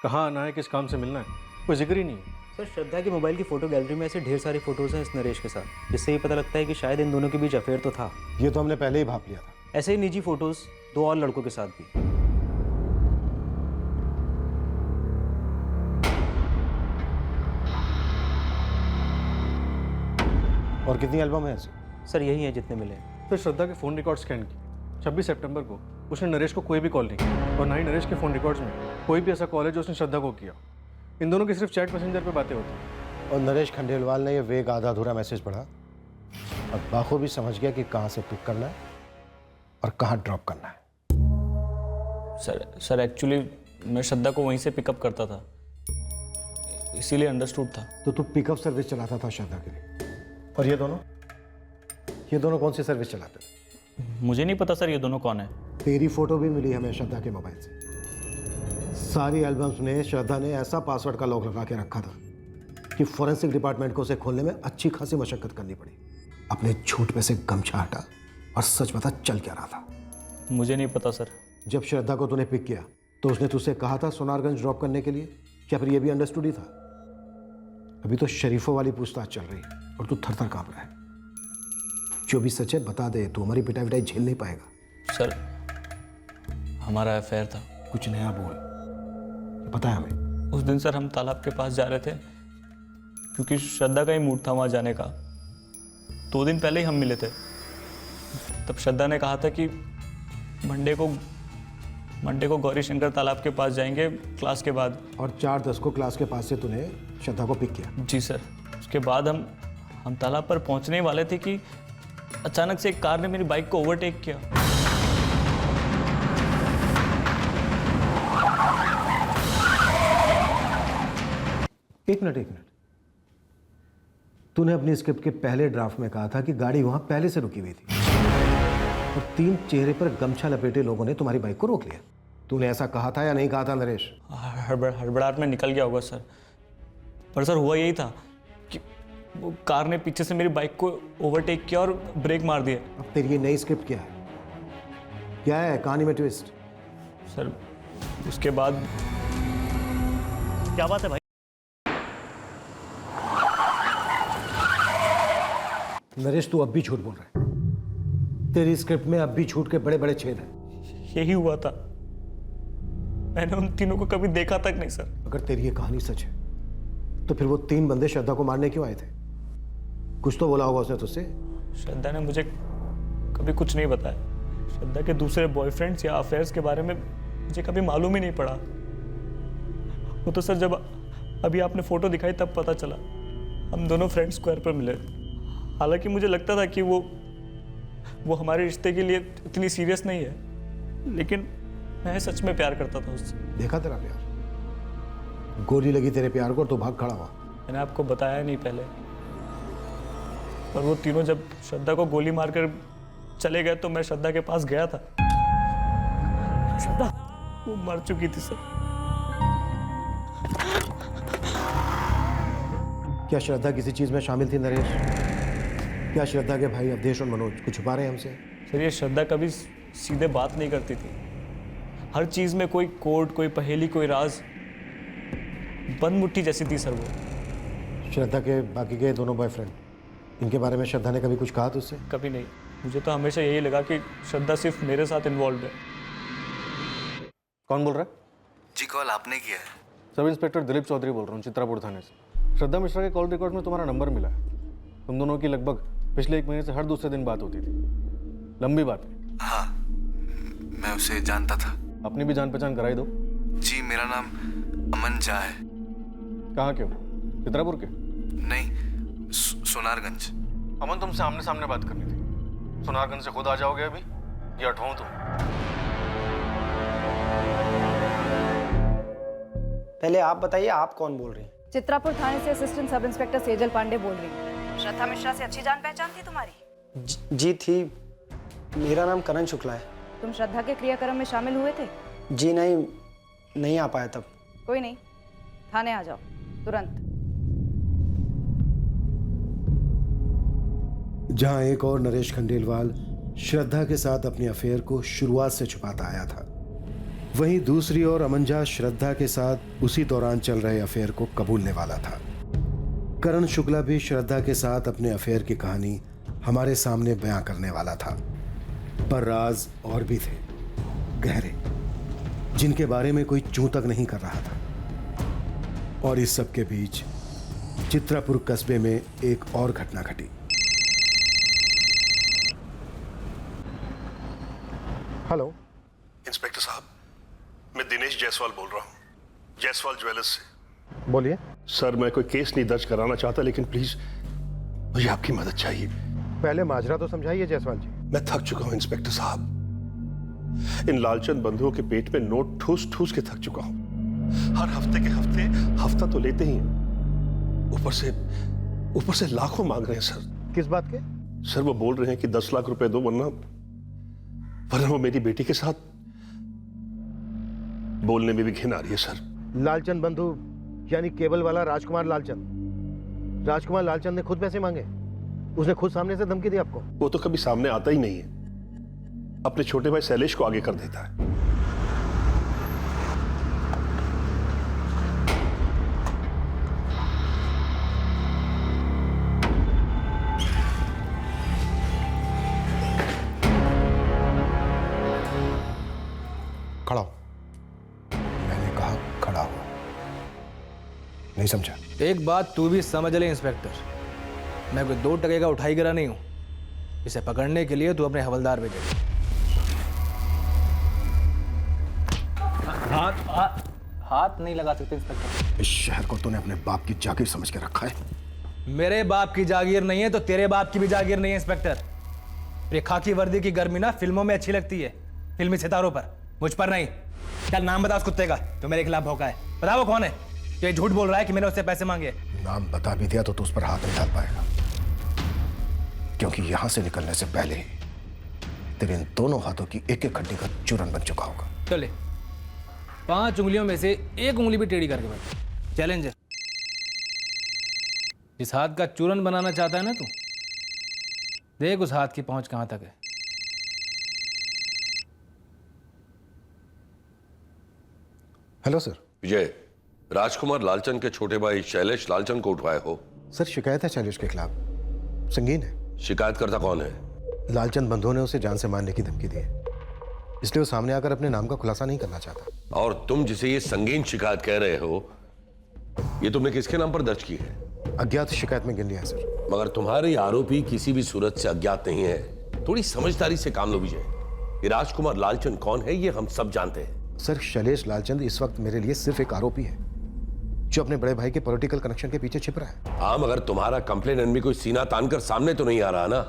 कहाँ आना है, किस काम से मिलना है, कोई जिक्र ही नहीं है। सर श्रद्धा की मोबाइल की फ़ोटो गैलरी में ऐसे ढेर सारी फ़ोटोज़ हैं इस नरेश के साथ, जिससे ये पता लगता है कि शायद इन दोनों के बीच अफेयर तो था। ये तो हमने पहले ही भाप लिया था। ऐसे ही निजी फ़ोटोज़ 2 और लड़कों के साथ भी। और कितनी एल्बम है ऐसे? सर यही है जितने मिले। फिर श्रद्धा के फ़ोन रिकॉर्ड स्कैन किए। 26 सितंबर को उसने नरेश को कोई भी कॉल नहीं किया, और ना ही नरेश के फ़ोन रिकॉर्ड्स में कोई भी ऐसा कॉल है जो उसने श्रद्धा को किया। इन दोनों की सिर्फ चैट मैसेंजर पे बातें होती हैं। और नरेश खंडेलवाल ने ये वेग आधा अधूरा मैसेज पढ़ा और बाखूबी समझ गया कि कहाँ से पिक करना है और कहाँ ड्रॉप करना है। सर एक्चुअली मैं श्रद्धा को वहीं से पिकअप करता था, इसीलिए अंडरस्टूड था। तो तू पिकअप सर्विस चलाता था श्रद्धा के लिए, और ये दोनों कौन सी सर्विस चलाते थे? मुझे नहीं पता सर ये दोनों कौन है। तेरी फोटो भी मिली हमें श्रद्धा के मोबाइल से। सारी एल्बम्स में श्रद्धा ने ऐसा पासवर्ड का लॉक लगा के रखा था कि फॉरेंसिक डिपार्टमेंट को उसे खोलने में अच्छी खासी मशक्कत करनी पड़ी। अपने झूठ पे से गमछा हटा और सच बता चल क्या रहा था। मुझे नहीं पता सर। जब श्रद्धा को तूने पिक किया तो उसने तुझसे कहा था सोनारगंज ड्रॉप करने के लिए, क्या फिर ये भी अंडरस्टूड ही था? अभी तो शरीफों वाली पूछताछ चल रही है और तू थर थर कांप रहा है। जो भी सच है बता दे, तू हमारी पिटाई विटाई झेल नहीं पाएगा। सर हमारा अफेयर था। कुछ नया बोल, ये पता है हमें। उस दिन सर हम तालाब के पास जा रहे थे क्योंकि श्रद्धा का ही मूड था वहाँ जाने का। 2 दिन पहले ही हम मिले थे। तब श्रद्धा ने कहा था कि मंडे को गौरी शंकर तालाब के पास जाएंगे क्लास के बाद। और 4:10 को क्लास के पास से तूने श्रद्धा को पिक किया? जी सर। उसके बाद हम तालाब पर पहुंचने वाले थे कि अचानक से एक कार ने मेरी बाइक को ओवरटेक किया। एक मिनट तूने अपनी स्क्रिप्ट के पहले ड्राफ्ट में कहा था कि गाड़ी वहां पहले से रुकी हुई थी और 3 चेहरे पर गमछा लपेटे लोगों ने तुम्हारी बाइक को रोक लिया। तूने ऐसा कहा था या नहीं कहा था नरेश? हड़बड़ाहट में निकल गया होगा सर, पर सर हुआ यही था कि वो कार ने पीछे से मेरी बाइक को ओवरटेक किया और ब्रेक मार दिया। अब तेरी ये नई स्क्रिप्ट क्या है कहानी में ट्विस्ट? सर उसके बाद क्या बात है भाई? नरेश तू अब भी झूठ बोल रहा है। तेरी स्क्रिप्ट में अब भी झूठ के बड़े बड़े छेद हैं। यही हुआ था, मैंने उन तीनों को कभी देखा तक नहीं सर। अगर तेरी ये कहानी सच है तो फिर वो 3 बंदे श्रद्धा को मारने क्यों आए थे? कुछ तो बोला होगा उसने तुझसे। श्रद्धा ने मुझे कभी कुछ नहीं बताया। श्रद्धा के दूसरे बॉयफ्रेंड्स या अफेयर्स के बारे में मुझे कभी मालूम ही नहीं पड़ा। वो तो सर जब अभी आपने फोटो दिखाई तब पता चला। हम दोनों फ्रेंड स्क्वायर पर मिले। हालांकि मुझे लगता था कि वो हमारे रिश्ते के लिए इतनी सीरियस नहीं है, लेकिन मैं सच में प्यार करता था उससे। देखा तेरा प्यार, गोली लगी तेरे प्यार को और तो भाग खड़ा हुआ। मैंने आपको बताया नहीं पहले, पर वो तीनों जब श्रद्धा को गोली मारकर चले गए तो मैं श्रद्धा के पास गया था। श्रद्धा वो मर चुकी थी सर। क्या श्रद्धा किसी चीज में शामिल थी नरेश? क्या श्रद्धा के भाई अवधेश और मनोज कुछ छुपा रहे हैं हमसे? सर ये श्रद्धा कभी सीधे बात नहीं करती थी। हर चीज में कोई कोड, कोई पहेली, कोई राज। बंद मुट्ठी जैसी थी सर वो। श्रद्धा के बाकी के दोनों बॉयफ्रेंड, इनके बारे में श्रद्धा ने कभी कुछ कहा तुझसे? कभी नहीं। मुझे तो हमेशा यही लगा कि श्रद्धा सिर्फ मेरे साथ इन्वॉल्व है। कौन बोल रहा है? जी कॉल आपने किया है। सब इंस्पेक्टर दिलीप चौधरी बोल रहा हूँ, चित्रापुर थाने से। श्रद्धा मिश्रा के कॉल रिकॉर्ड में तुम्हारा नंबर मिला है। तुम दोनों की लगभग पिछले 1 महीने से हर दूसरे दिन बात होती थी। लंबी बात है। हाँ, मैं उसे जानता था। अपनी भी जान पहचान कराई दो। जी मेरा नाम अमन झा है। कहाँ के हो? चित्रापुर के? नहीं, सोनारगंज। अमन तुमसे आमने सामने बात करनी थी। सोनारगंज से खुद आ जाओगे अभी या हटवाऊं तुम? पहले आप बताइए, आप कौन बोल रही हैं? चित्रापुर थाने से assistant sub inspector Sejal Pandey बोल रही हूँ। श्रद्धा मिश्रा से अच्छी जान पहचान थी तुम्हारी? जी थी। मेरा नाम करण शुक्ला है। तुम श्रद्धा के क्रियाक्रम में शामिल हुए थे? जी नहीं आ पाया तब। कोई नहीं, थाने आ जाओ तुरंत। जहां एक और नरेश खंडेलवाल श्रद्धा के साथ अपने अफेयर को शुरुआत से छुपाता आया था, वहीं दूसरी ओर अमन झा श्रद्धा के साथ उसी दौरान चल रहे अफेयर को कबूलने वाला था। करण शुक्ला भी श्रद्धा के साथ अपने अफेयर की कहानी हमारे सामने बयां करने वाला था, पर राज और भी थे, गहरे, जिनके बारे में कोई चूं तक नहीं कर रहा था। और इस सब के बीच चित्रापुर कस्बे में एक और घटना घटी। हेलो इंस्पेक्टर साहब, मैं दिनेश जायसवाल बोल रहा हूँ, जायसवाल ज्वेलर्स से। बोलिए सर, मैं कोई केस नहीं दर्ज कराना चाहता, लेकिन प्लीज मुझे आपकी मदद चाहिए। पहले माजरा तो समझाइए जायसवाल जी। मैं थक चुका हूं इंस्पेक्टर साहब। इन लालचंद बंधुओं के पेट में नोट ठूस ठूस के थक चुका हूं। हर हफ्ते के हफ्ते हफ्ता तो लेते ही हैं, ऊपर से लाखों मांग रहे हैं सर। किस बात के? सर वो बोल रहे हैं कि 10 लाख रुपए दो, वरना वो मेरी बेटी के साथ। बोलने में भी घिन आ रही है सर। लालचंद बंधु यानी केबल वाला राजकुमार लालचंद। राजकुमार लालचंद ने खुद पैसे मांगे? उसने खुद सामने से धमकी दी आपको? वो तो कभी सामने आता ही नहीं है, अपने छोटे भाई शैलेश को आगे कर देता है। खड़ा हो। मैंने कहा खड़ा हो, नहीं समझा? एक बात तू भी समझ ले इंस्पेक्टर, मैं कोई 2 टके का उठाई गिरा नहीं हूं। इसे पकड़ने के लिए तू अपने हवलदार भेजे। हाथ नहीं लगा सकते इंस्पेक्टर। इस शहर को तूने अपने बाप की जागीर समझ के रखा है। मेरे बाप की जागीर नहीं है तो तेरे बाप की भी जागीर नहीं है इंस्पेक्टर। ये खाकी वर्दी की गर्मी ना फिल्मों में अच्छी लगती है, फिल्मी सितारों पर, मुझ पर नहीं। क्या नाम बता उस कुत्ते का तो मेरे खिलाफ भौंका है? बता वो कौन है जो ये झूठ बोल रहा है कि मैंने उससे पैसे मांगे? नाम बता भी दिया तो तू उस पर हाथ नहीं डाल पाएगा, क्योंकि यहां से निकलने से पहले ही तेरे इन दोनों हाथों की एक एक हड्डी का चूरन बन चुका होगा। चले 5 उंगलियों में से एक उंगली भी टेढ़ी करके बैठ। चैलेंज है। इस हाथ का चूरन बनाना चाहता है ना तू, देख उस हाथ की पहुंच कहां तक है। Hello sir. विजय, राजकुमार लालचंद के छोटे भाई शैलेश लालचंद को उठवाए हो? सर शिकायत है शैलेश के खिलाफ, संगीन है। शिकायतकर्ता कौन है? लालचंद बंधुओं ने उसे जान से मारने की धमकी दी है, इसलिए वो सामने आकर अपने नाम का खुलासा नहीं करना चाहता। और तुम जिसे ये संगीन शिकायत कह रहे हो, ये तुमने किसके नाम पर दर्ज की है? अज्ञात शिकायत में गिन लिया है सर। मगर तुम्हारे आरोपी किसी भी सूरत से अज्ञात नहीं है। थोड़ी समझदारी से काम लो विजय। ये राजकुमार लालचंद कौन है ये हम सब जानते हैं। सर शैलेश लालचंद इस वक्त मेरे लिए सिर्फ एक आरोपी है जो अपने बड़े भाई के पॉलिटिकल कनेक्शन के पीछे छिप रहा है। हाँ, मगर तुम्हारा कंप्लेनेंट भी कोई सीना तानकर सामने तो नहीं आ रहा ना?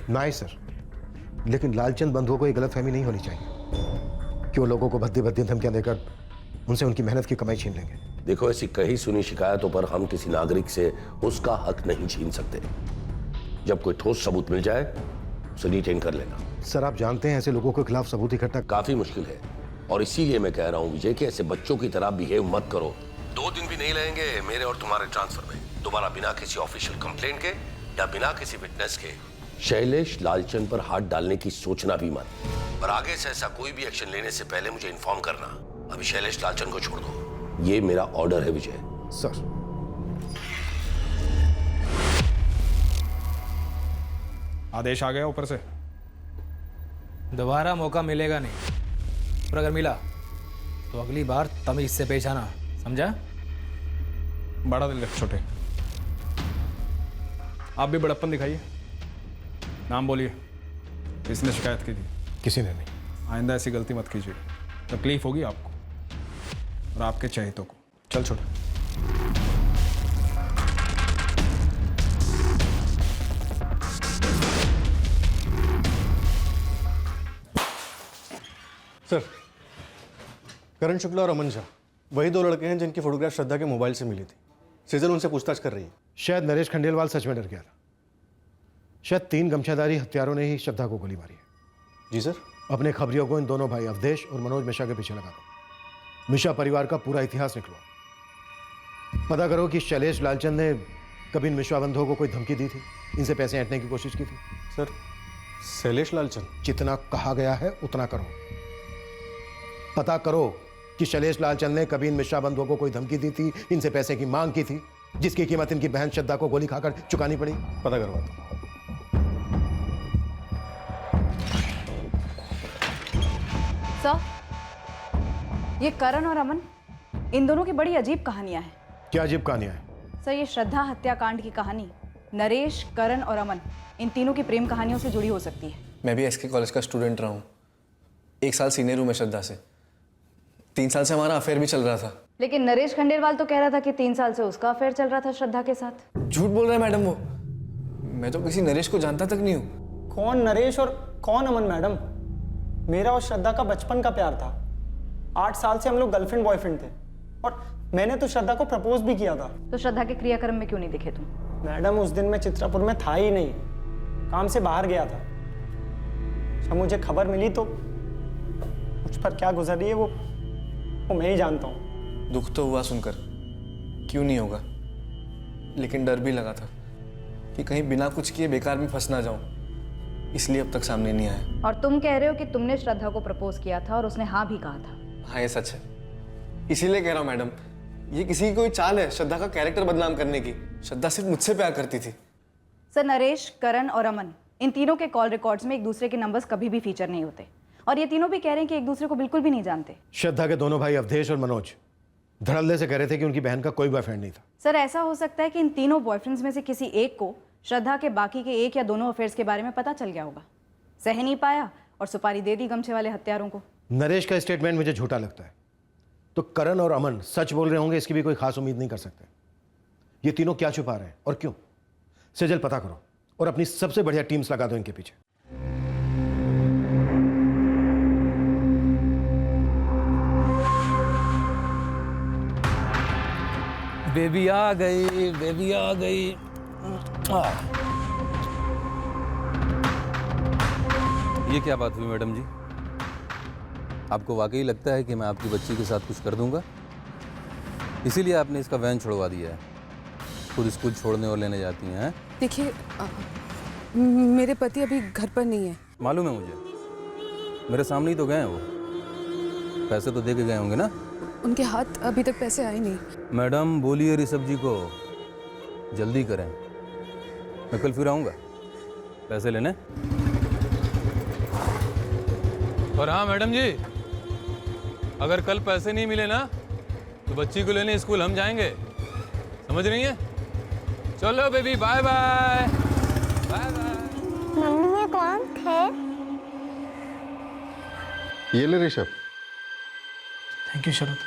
नहीं सर, लेकिन लालचंद बंधुओं को ये गलतफहमी नहीं होनी चाहिए कि वो लोगों को भद्दी भद्दी धमकियां देकर उनसे उनकी मेहनत की कमाई छीन लेंगे। देखो, ऐसी कही सुनी शिकायतों पर हम किसी नागरिक से उसका हक नहीं छीन सकते। जब कोई ठोस सबूत मिल जाए उसे डिटेन कर लेना। सर आप जानते हैं ऐसे लोगों के खिलाफ सबूत इकट्ठा काफी मुश्किल है, और इसीलिए मैं कह रहा हूं विजय कि ऐसे बच्चों की तरह बिहेव मत करो। 2 दिन भी नहीं लगेंगे मेरे और तुम्हारे ट्रांसफर में। दोबारा बिना किसी ऑफिशियल कंप्लेंट के या बिना किसी विटनेस के शैलेश लालचंद पर हाथ डालने की सोचना भी मत। और आगे से ऐसा कोई भी एक्शन लेने से पहले मुझे इन्फॉर्म करना। अभी शैलेश लालचंद को छोड़ दो, ये मेरा ऑर्डर है विजय। सर आदेश आ गया ऊपर से। दोबारा मौका मिलेगा नहीं, और अगर मिला तो अगली बार तमीज से पेश आना, समझा? बड़ा दिल रख छोटे। आप भी बड़प्पन दिखाइए। नाम बोलिए, किसने शिकायत की थी? किसी ने नहीं। आइंदा ऐसी गलती मत कीजिए, तकलीफ होगी आपको और आपके चहेतों को। चल छोटे। सर, करण शुक्ला और अमन झा वही 2 लड़के हैं जिनकी फोटोग्राफ श्रद्धा के मोबाइल से मिली थी। सीजन उनसे पूछताछ कर रही है। शायद नरेश खंडेलवाल सच में डर गया था। शायद 3 गमछाधारी हत्यारों ने ही श्रद्धा को गोली मारी है। जी सर। अपने खबरियों को इन दोनों भाई अवधेश और मनोज मिश्रा के पीछे लगा दो। मिश्रा परिवार का पूरा इतिहास निकलो। पता करो कि शैलेश लालचंद ने कभी इन मिश्रा बंधुओं को कोई धमकी दी थी। इनसे पैसे ऐंठने की कोशिश की थी? सर, शैलेश लालचंद। जितना कहा गया है उतना करो। पता करो कि शैलेश लालचंद ने कभी इन मिश्रा बंधुओं को कोई धमकी दी थी, इनसे पैसे की मांग की थी, जिसकी कीमत इनकी बहन श्रद्धा को गोली खाकर चुकानी पड़ी। पता करवाता। सर, ये करण और अमन, इन दोनों की बड़ी अजीब कहानियां हैं। क्या अजीब कहानियां हैं? सर, ये श्रद्धा हत्याकांड की कहानी नरेश, करण और अमन, इन तीनों की प्रेम कहानियों से जुड़ी हो सकती है। मैं भी एसके कॉलेज का स्टूडेंट रहा हूँ। 1 साल सीनियर हूँ मैं श्रद्धा से। 3 साल से हमारा अफेयर भी चल रहा था। लेकिन नरेश खंडेलवाल तो कह रहा था कि 3 साल से उसका अफेयर चल रहा था श्रद्धा के साथ। झूठ बोल रहा है मैडम वो। मैं तो किसी नरेश को जानता तक नहीं हूँ। कौन नरेश और कौन अमन मैडम? मेरा और श्रद्धा का बचपन का प्यार था। 8 साल से हम लोग गर्लफ्रेंड बॉयफ्रेंड थे और मैंने तो श्रद्धा को प्रपोज भी किया था। तो श्रद्धा के क्रियाक्रम में क्यों नहीं दिखे तुम? मैडम, उस दिन मैं चित्रापुर में था ही नहीं, काम से बाहर गया था। जब मुझे खबर मिली तो मुझ पर क्या गुजर रही है वो मैं ही जानता हूँ। दुख तो हुआ सुनकर, क्यों नहीं होगा, लेकिन डर भी लगा था कि कहीं बिना कुछ किए बेकार भी फंस ना जाऊं, इसलिए अब तक सामने नहीं आया। और तुम कह रहे हो कि तुमने श्रद्धा को प्रपोज किया था और उसने हाँ भी कहा था? हाँ, ये सच है। इसीलिए कह रहा हूँ मैडम, ये किसी की कोई चाल है श्रद्धा का कैरेक्टर बदनाम करने की। श्रद्धा सिर्फ मुझसे प्यार करती थी। सर, नरेश, करण और अमन, इन तीनों के कॉल रिकॉर्ड्स में एक दूसरे के नंबर्स कभी भी फीचर नहीं होते और ये तीनों भी कह रहे हैं कि एक दूसरे को बिल्कुल भी नहीं जानते। श्रद्धा के दोनों भाई अवधेश और मनोज धड़ल्ले से कह रहे थे कि उनकी बहन का कोई बॉयफ्रेंड नहीं था। सर, ऐसा हो सकता है कि इन तीनों बॉयफ्रेंड्स में से किसी एक को श्रद्धा के बाकी के 1 या दोनों अफेयर्स के बारे में पता चल गया होगा, सह नहीं पाया और सुपारी दे दी गमछे वाले हत्यारों को। नरेश का स्टेटमेंट मुझे झूठा लगता है, तो करण और अमन सच बोल रहे होंगे इसकी भी कोई खास उम्मीद नहीं कर सकते। ये तीनों क्या छुपा रहे हैं और क्यों? सेजल, पता करो और अपनी सबसे बढ़िया टीम्स लगा दो इनके पीछे। बेबी आ गई, बेबी आ गई। ये क्या बात हुई मैडम जी? आपको वाकई लगता है कि मैं आपकी बच्ची के साथ कुछ कर दूंगा? इसीलिए आपने इसका वैन छुड़वा दिया है, खुद स्कूल छोड़ने और लेने जाती हैं? देखिए, मेरे पति अभी घर पर नहीं है। मालूम है मुझे, मेरे सामने ही तो गए हैं वो। पैसे तो दे के गए होंगे ना? उनके हाथ अभी तक पैसे आए नहीं। मैडम, बोलिए ऋषभ जी को जल्दी करें, मैं कल फिर आऊँगा पैसे लेने। और हाँ मैडम जी, अगर कल पैसे नहीं मिले ना तो बच्ची को लेने स्कूल हम जाएंगे, समझ रही हैं? चलो baby, bye bye. Bye bye. Mummy, ये कौन थे? ये ले ऋषभ। थैंक यू शरद,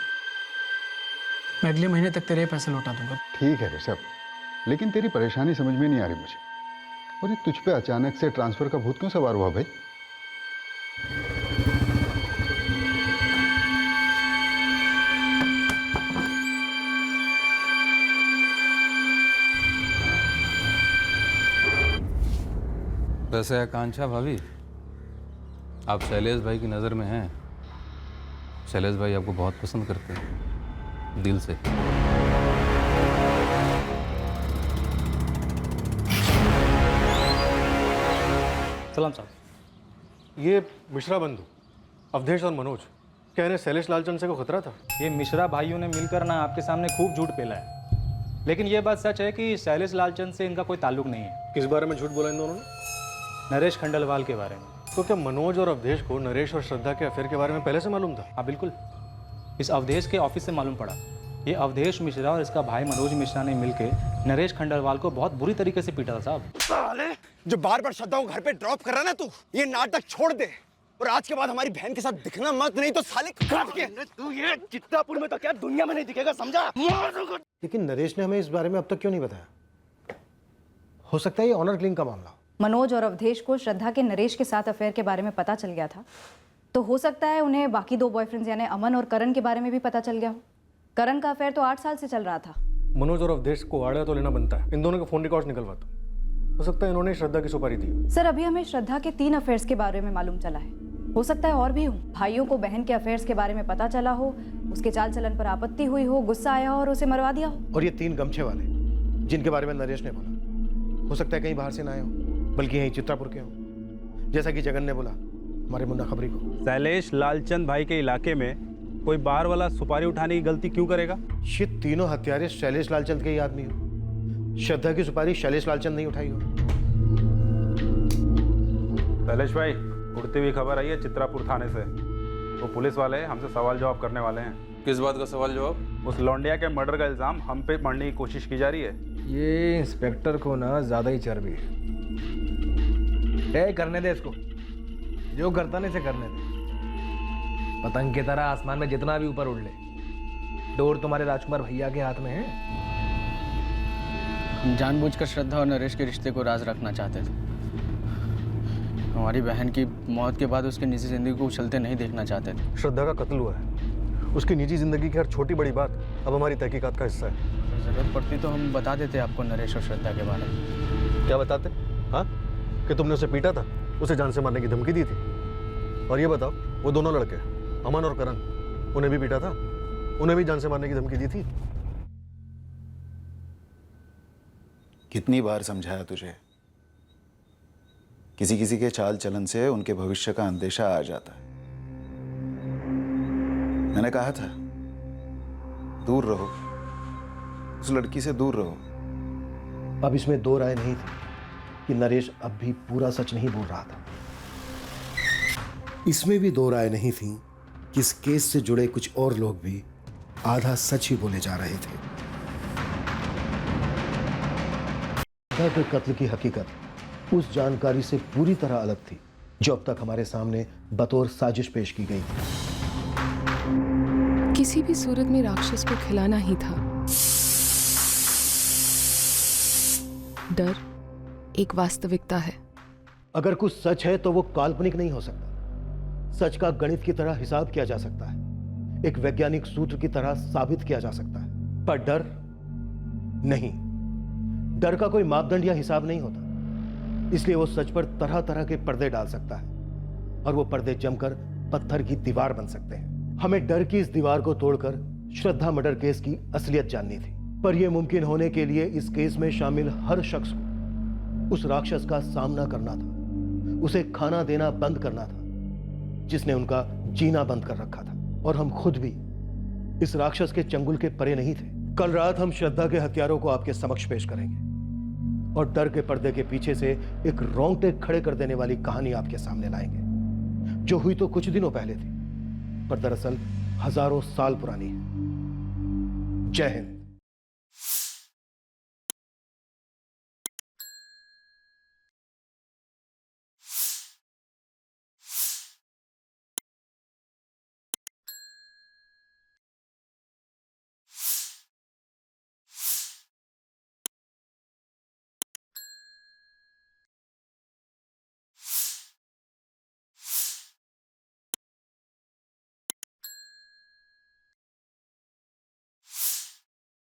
मैं अगले महीने तक तेरे पैसे लौटा दूंगा। ठीक है ऋषभ, लेकिन तेरी परेशानी समझ में नहीं आ रही मुझे। और ये तुझ पे अचानक से ट्रांसफर का भूत क्यों सवार हुआ भाई? वैसे आकांक्षा भाभी, आप शैलेश भाई की नज़र में हैं। शैलेश भाई आपको बहुत पसंद करते हैं, दिल से। सलाम साहब, ये मिश्रा बंधु अवधेश और मनोज कह रहे शैलेश लालचंद से को खतरा था। ये मिश्रा भाइयों ने मिलकर ना आपके सामने खूब झूठ पेला है, लेकिन ये बात सच है कि शैलेश लालचंद से इनका कोई ताल्लुक नहीं है। किस बारे में झूठ बोला इन दोनों ने? नरेश खंडेलवाल के बारे में। तो क्या मनोज और अवधेश को नरेश और श्रद्धा के अफेयर के बारे में पहले से मालूम था? हाँ बिल्कुल, इस अवधेश के ऑफिस से मालूम पड़ा। ये अवधेश मिश्रा और इसका भाई मनोज मिश्रा ने मिलकर नरेश खंडेलवाल को बहुत बुरी तरीके से पीटा था साहब। साले, जो बार बार श्रद्धा को घर पे ड्रॉप कर रहा ना, तू ये नाटक छोड़ दे और आज के बाद हमारी बहन के साथ दिखना मत, नहीं तो साले काट के तू ये चित्तापुर में तो क्या दुनिया में नहीं दिखेगा, समझा? लेकिन नरेश ने हमें इस बारे में अब तक क्यों नहीं बताया? हो सकता है ये ऑनर किलिंग का मामला। मनोज और अवधेश को श्रद्धा के नरेश के साथ अफेयर के बारे में पता चल गया था, तो हो सकता है उन्हें बाकी 2 बॉयफ्रेंड्स यानी अमन और करण के बारे में भी पता चल गया हो। करण का अफेयर तो 8 साल से चल रहा था। मनोज और अवधेश को आड़ा तो लेना बनता है, इन दोनों के फोन रिकॉर्ड्स निकलवाता। हो सकता है इन्होंने श्रद्धा की सुपारी दी। सर, अभी हमें श्रद्धा के 3 अफेयर्स के बारे में मालूम चला है, हो सकता है और भी हो। भाइयों को बहन के अफेयर्स के बारे में पता चला हो, उसके चाल चलन पर आपत्ति हुई हो, गुस्सा आया हो और उसे मरवा दिया हो। और ये 3 गमछे वाले जिनके बारे में नरेश ने बोला, हो सकता है कहीं बाहर से ना आए हो, बल्कि यहीं चित्रापुर के हो, जैसा कि जगन ने बोला हमारे मुन्ना खबरी को। शैलेश लालचंद भाई के इलाके में कोई बाहर वाला सुपारी उठाने की गलती क्यों करेगा? ये तीनों हत्यारे शैलेश लालचंद के ही आदमी हो। श्रद्धा की सुपारी शैलेश लालचंद नहीं उठाई हो। शैलेश भाई, उड़ती हुई खबर आई है चित्रापुर थाने से। वो पुलिस वाले हमसे सवाल जवाब करने वाले हैं। किस बात का सवाल जवाब? उस लौंडिया के मर्डर का इल्जाम हम पे मढ़ने की कोशिश की जा रही है। ये इंस्पेक्टर को ना ज़्यादा ही चर्बी है। तय करने दे इसको, जो करता नहीं से करने दे। पतंग की तरह आसमान में जितना भी ऊपर उड़ ले, डोर तुम्हारे राजकुमार भैया के हाथ में है। हम जानबूझकर श्रद्धा और नरेश के रिश्ते को राज रखना चाहते थे। हमारी बहन की मौत के बाद उसकी निजी जिंदगी को उछलते नहीं देखना चाहते थे। श्रद्धा का कत्ल हुआ है, उसकी निजी जिंदगी की हर छोटी बड़ी बात अब हमारी तहकीकात का हिस्सा है। जरूरत पड़ती तो हम बता देते आपको नरेश और श्रद्धा के बारे में। क्या बताते? हाँ, कि तुमने उसे पीटा था, उसे जान से मारने की धमकी दी थी। और ये बताओ, वो दोनों लड़के अमन और करण, उन्हें भी पीटा था, उन्हें भी जान से मारने की धमकी दी थी। कितनी बार समझाया तुझे? किसी किसी के चाल चलन से उनके भविष्य का अंदेशा आ जाता है। मैंने कहा था दूर रहो, उस लड़की से दूर रहो। अब इसमें दो राय नहीं थी कि नरेश अब भी पूरा सच नहीं बोल रहा था। इसमें भी दो राय नहीं थी कि इस केस से जुड़े कुछ और लोग भी आधा सच ही बोले जा रहे थे। के कत्ल की हकीकत उस जानकारी से पूरी तरह अलग थी जो अब तक हमारे सामने बतौर साजिश पेश की गई थी। किसी भी सूरत में राक्षस को खिलाना ही था। डर एक वास्तविकता है। अगर कुछ सच है तो वो काल्पनिक नहीं हो सकता। सच का गणित की तरह हिसाब किया जा सकता है, एक वैज्ञानिक सूत्र की तरह साबित किया जा सकता है, पर डर नहीं। डर का कोई मापदंड या हिसाब नहीं होता, इसलिए वो सच पर तरह तरह के पर्दे डाल सकता है और वो पर्दे जमकर पत्थर की दीवार बन सकते हैं। हमें डर की इस दीवार को तोड़कर श्रद्धा मर्डर केस की असलियत जाननी थी, पर यह मुमकिन होने के लिए इस केस में शामिल हर शख्स को उस राक्षस का सामना करना था, उसे खाना देना बंद करना था जिसने उनका जीना बंद कर रखा था। और हम खुद भी इस राक्षस के चंगुल के परे नहीं थे। कल रात हम श्रद्धा के हत्यारों को आपके समक्ष पेश करेंगे और डर के पर्दे के पीछे से एक रोंगटे खड़े कर देने वाली कहानी आपके सामने लाएंगे, जो हुई तो कुछ दिनों पहले थी पर दरअसल हजारों साल पुरानी है। जय हिंद।